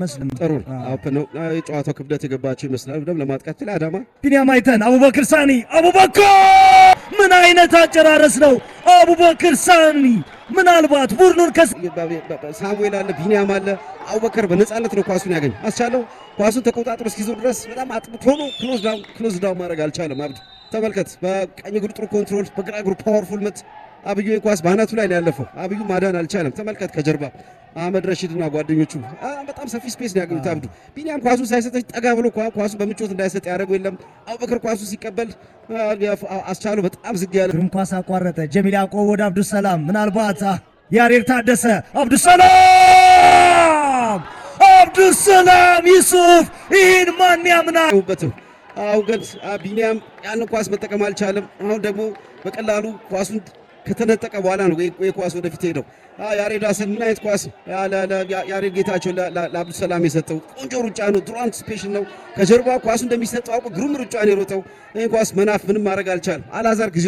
መስለም ጥሩ ነው። የጨዋታው ክብደት የገባቸው ይመስላል። ደም ለማጥቃት ለአዳማ ቢኒያም አይተን አቡበክር ሳኒ አቡበክር ምን አይነት አጨራረስ ነው! አቡበክር ሳኒ ምናልባት ቡድኑን ሳሙኤል አለ፣ ቢኒያም አለ፣ አቡበክር በነፃነት ነው ኳሱን ያገኝ አስቻለው። ኳሱን ተቆጣጥሮ እስኪዞር ድረስ በጣም አጥብቶ ነው ክሎዝ ዳውን ማድረግ አልቻለም። አብዱ ተመልከት፣ በቀኝ እግሩ ጥሩ ኮንትሮል፣ በግራ እግሩ ፓወርፉል ምት። አብዩ ኳስ ባናቱ ላይ ነው ያለፈው። አብዩ ማዳን አልቻለም። ተመልከት ከጀርባ አህመድ ረሺድና ጓደኞቹ በጣም ሰፊ ስፔስ ነው ያገኙት። አብዱ ቢኒያም ኳሱ ሳይሰጠች ጠጋ ብሎ ኳሱ በምቾት እንዳይሰጥ ያደረገው የለም። አቡበክር ኳሱ ሲቀበል አስቻለው በጣም ዝግ ያለ ግሩም ኳስ አቋረጠ። ጀሚል ያዕቆብ ወደ አብዱሰላም፣ ምናልባት ያሬድ ታደሰ፣ አብዱሰላም ዩሱፍ ይህን ማን ያምናል? አሁን ግን ቢኒያም ያን ኳስ መጠቀም አልቻለም። አሁን ደግሞ በቀላሉ ኳሱን ከተነጠቀ በኋላ ነው የኳስ ወደፊት ሄደው ያሬድ ሀሰን ምን አይነት ኳስ ያሬድ ጌታቸው ለአብዱሰላም የሰጠው ቆንጆ ሩጫ ነው። ድሮ አንቲሲፔሽን ነው። ከጀርባ ኳሱ እንደሚሰጠው አውቆ ግሩም ሩጫ ነው የሮጠው። ይህ ኳስ መናፍ ምንም ማድረግ አልቻለም። አልዓዛር ጊዜ